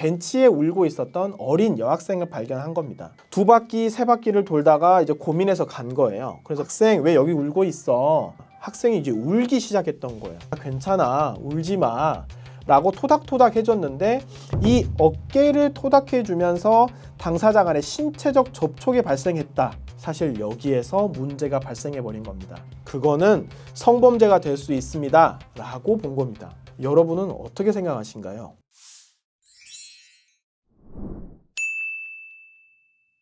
벤치에 울고 있었던 어린 여학생을 발견한 겁니다. 2바퀴, 3바퀴를 돌다가 이제 고민해서 간 거예요. 그래서 학생 왜 여기 울고 있어? 학생이 이제 울기 시작했던 거예요. 괜찮아, 울지 마 라고 토닥토닥 해줬는데 이 어깨를 토닥해주면서 당사자 간의 신체적 접촉이 발생했다. 사실 여기에서 문제가 발생해버린 겁니다. 그거는 성범죄가 될 수 있습니다 라고 본 겁니다. 여러분은 어떻게 생각하신가요?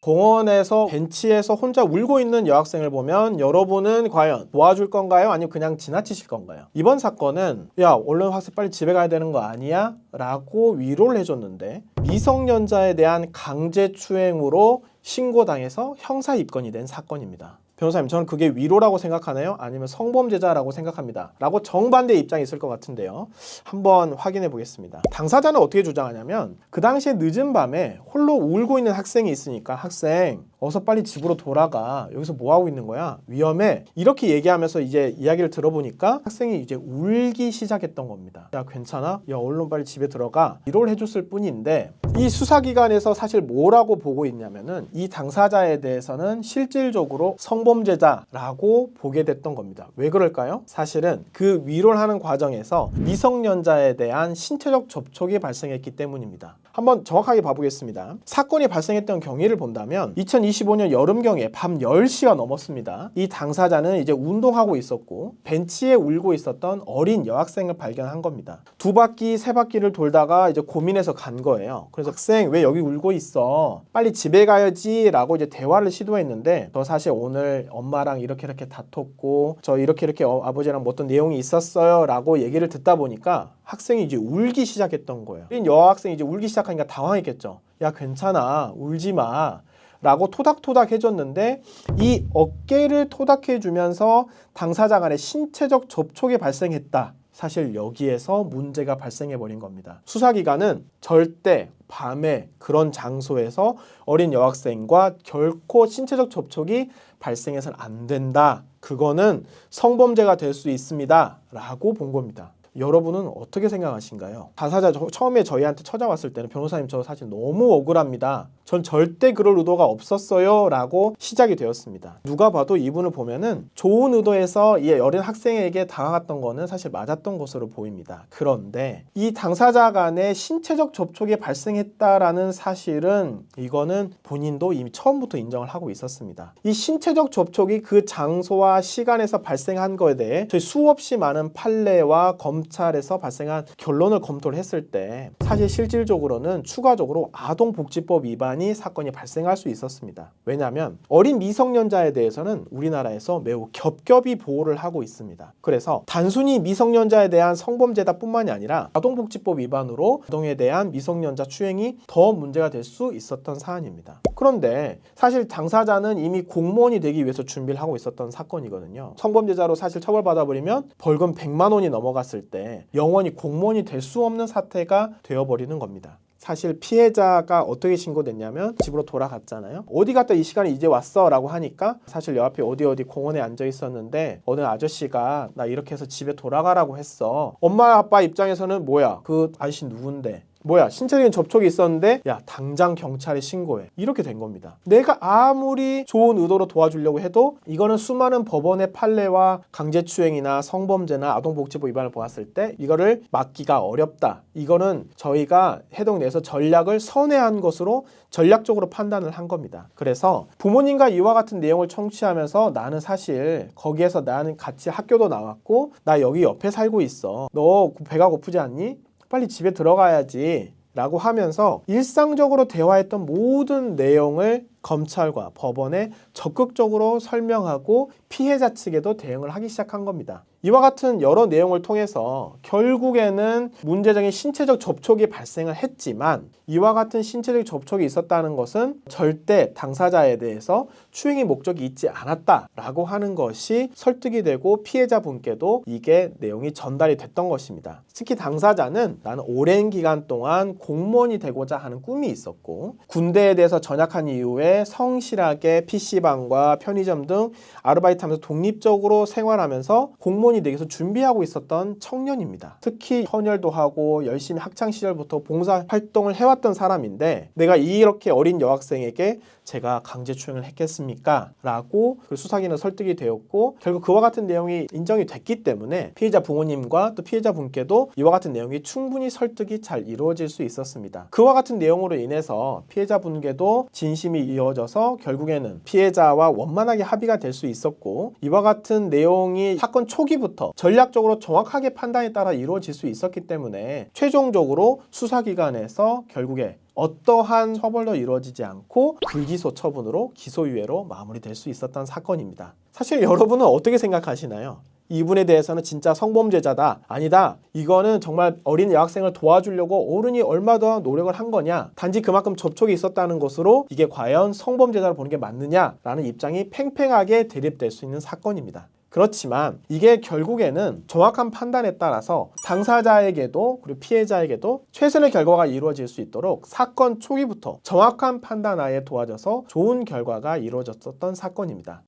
공원에서 벤치에서 혼자 울고 있는 여학생을 보면 여러분은 과연 도와줄 건가요? 아니면 그냥 지나치실 건가요? 이번 사건은 야 얼른 학생 빨리 집에 가야 되는 거 아니야? 라고 위로를 해줬는데 미성년자에 대한 강제추행으로 신고당해서 형사 입건이 된 사건입니다. 변호사님, 저는 그게 위로라고 생각하나요? 아니면 성범죄자라고 생각합니다 라고 정반대의 입장이 있을 것 같은데요, 한번 확인해 보겠습니다. 당사자는 어떻게 주장하냐면 그 당시에 늦은 밤에 홀로 울고 있는 학생이 있으니까 학생 어서 빨리 집으로 돌아가, 여기서 뭐 하고 있는 거야? 위험해, 이렇게 얘기하면서 이제 이야기를 들어보니까 학생이 이제 울기 시작했던 겁니다. 야 괜찮아? 야 얼른 빨리 집에 들어가, 위로를 해줬을 뿐인데 이 수사기관에서 사실 뭐라고 보고 있냐면은 이 당사자에 대해서는 실질적으로 성범죄자라고 보게 됐던 겁니다. 왜 그럴까요? 사실은 그 위로를 하는 과정에서 미성년자에 대한 신체적 접촉이 발생했기 때문입니다. 한번 정확하게 봐보겠습니다. 사건이 발생했던 경위를 본다면 2025년 여름경에 밤 10시가 넘었습니다. 이 당사자는 이제 운동하고 있었고 벤치에 울고 있었던 어린 여학생을 발견한 겁니다. 2바퀴, 3바퀴를 돌다가 이제 고민해서 간 거예요. 그래서 학생 왜 여기 울고 있어? 빨리 집에 가야지 라고 이제 대화를 시도했는데 저 사실 오늘 엄마랑 이렇게 다퉜고 저 이렇게 아버지랑 뭐 어떤 내용이 있었어요 라고 얘기를 듣다 보니까 학생이 이제 울기 시작했던 거예요. 여학생이 이제 울기 시작하니까 당황했겠죠. 야 괜찮아, 울지 마 라고 토닥토닥 해줬는데 이 어깨를 토닥해주면서 당사자 간의 신체적 접촉이 발생했다. 사실 여기에서 문제가 발생해버린 겁니다. 수사기관은 절대 밤에 그런 장소에서 어린 여학생과 결코 신체적 접촉이 발생해서는 안 된다. 그거는 성범죄가 될 수 있습니다 라고 본 겁니다. 여러분은 어떻게 생각하신가요? 당사자 처음에 저희한테 찾아왔을 때는 변호사님 저 사실 너무 억울합니다. 전 절대 그럴 의도가 없었어요 라고 시작이 되었습니다. 누가 봐도 이분을 보면은 좋은 의도에서 이 어린 학생에게 다가갔던 거는 사실 맞았던 것으로 보입니다. 그런데 이 당사자 간의 신체적 접촉이 발생했다라는 사실은 이거는 본인도 이미 처음부터 인정을 하고 있었습니다. 이 신체적 접촉이 그 장소와 시간에서 발생한 거에 대해 저희 수없이 많은 판례와 검찰에서 발생한 결론을 검토를 했을 때 사실 실질적으로는 추가적으로 아동복지법 위반이 사건이 발생할 수 있었습니다. 왜냐하면 어린 미성년자에 대해서는 우리나라에서 매우 겹겹이 보호를 하고 있습니다. 그래서 단순히 미성년자에 대한 성범죄다 뿐만이 아니라 아동복지법 위반으로 아동에 대한 미성년자 추행이 더 문제가 될 수 있었던 사안입니다. 그런데 사실 당사자는 이미 공무원이 되기 위해서 준비를 하고 있었던 사건이거든요. 성범죄자로 사실 처벌받아버리면 벌금 100만 원이 넘어갔을 때 영원히 공무원이 될 수 없는 사태가 되어버리는 겁니다. 사실 피해자가 어떻게 신고됐냐면 집으로 돌아갔잖아요. 어디 갔다 이 시간에 이제 왔어 라고 하니까 사실 여 앞에 어디 공원에 앉아 있었는데 어느 아저씨가 나 이렇게 해서 집에 돌아가라고 했어. 엄마 아빠 입장에서는 뭐야 그 아저씨 누군데, 뭐야 신체적인 접촉이 있었는데 야 당장 경찰에 신고해, 이렇게 된 겁니다. 내가 아무리 좋은 의도로 도와주려고 해도 이거는 수많은 법원의 판례와 강제추행이나 성범죄나 아동복지법 위반을 보았을 때 이거를 막기가 어렵다. 이거는 저희가 해동내에서 전략을 선회한 것으로 전략적으로 판단을 한 겁니다. 그래서 부모님과 이와 같은 내용을 청취하면서 나는 사실 거기에서 나는 같이 학교도 나왔고 나 여기 옆에 살고 있어, 너 배가 고프지 않니? 빨리 집에 들어가야지 라고 하면서 일상적으로 대화했던 모든 내용을 검찰과 법원에 적극적으로 설명하고 피해자 측에도 대응을 하기 시작한 겁니다. 이와 같은 여러 내용을 통해서 결국에는 문제적인 신체적 접촉이 발생을 했지만 이와 같은 신체적 접촉이 있었다는 것은 절대 당사자에 대해서 추행의 목적이 있지 않았다라고 하는 것이 설득이 되고 피해자분께도 이게 내용이 전달이 됐던 것입니다. 특히 당사자는 나는 오랜 기간 동안 공무원이 되고자 하는 꿈이 있었고 군대에 대해서 전역한 이후에 성실하게 PC방과 편의점 등 아르바이트하면서 독립적으로 생활하면서 공무원이 공무원이 되기 위해서 준비하고 있었던 청년입니다. 특히 헌혈도 하고 열심히 학창 시절부터 봉사 활동을 해왔던 사람인데 내가 이렇게 어린 여학생에게 제가 강제추행을 했겠습니까? 라고 그 수사기는 설득이 되었고 결국 그와 같은 내용이 인정이 됐기 때문에 피해자 부모님과 또 피해자 분께도 이와 같은 내용이 충분히 설득이 잘 이루어질 수 있었습니다. 그와 같은 내용으로 인해서 피해자 분께도 진심이 이어져서 결국에는 피해자와 원만하게 합의가 될 수 있었고 이와 같은 내용이 사건 초기부터 전략적으로 정확하게 판단에 따라 이루어질 수 있었기 때문에 최종적으로 수사기관에서 결국에 어떠한 처벌도 이루어지지 않고 불기소 처분으로 기소유예로 마무리될 수 있었던 사건입니다. 사실 여러분은 어떻게 생각하시나요? 이분에 대해서는 진짜 성범죄자다. 아니다. 이거는 정말 어린 여학생을 도와주려고 어른이 얼마나 노력을 한 거냐. 단지 그만큼 접촉이 있었다는 것으로 이게 과연 성범죄자로 보는 게 맞느냐라는 입장이 팽팽하게 대립될 수 있는 사건입니다. 그렇지만 이게 결국에는 정확한 판단에 따라서 당사자에게도 그리고 피해자에게도 최선의 결과가 이루어질 수 있도록 사건 초기부터 정확한 판단하에 도와줘서 좋은 결과가 이루어졌었던 사건입니다.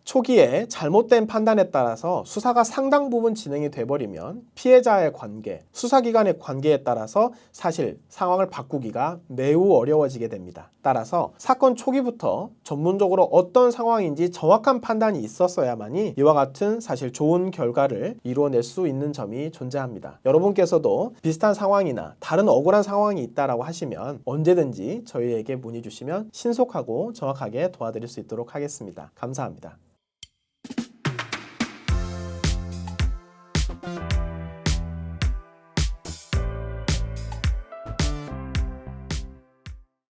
초기에 잘못된 판단에 따라서 수사가 상당 부분 진행이 돼버리면 피해자의 관계, 수사기관의 관계에 따라서 사실 상황을 바꾸기가 매우 어려워지게 됩니다. 따라서 사건 초기부터 전문적으로 어떤 상황인지 정확한 판단이 있었어야만이 이와 같은 사실 좋은 결과를 이루어낼 수 있는 점이 존재합니다. 여러분께서도 비슷한 상황이나 다른 억울한 상황이 있다라고 하시면 언제든지 저희에게 문의 주시면 신속하고 정확하게 도와드릴 수 있도록 하겠습니다. 감사합니다.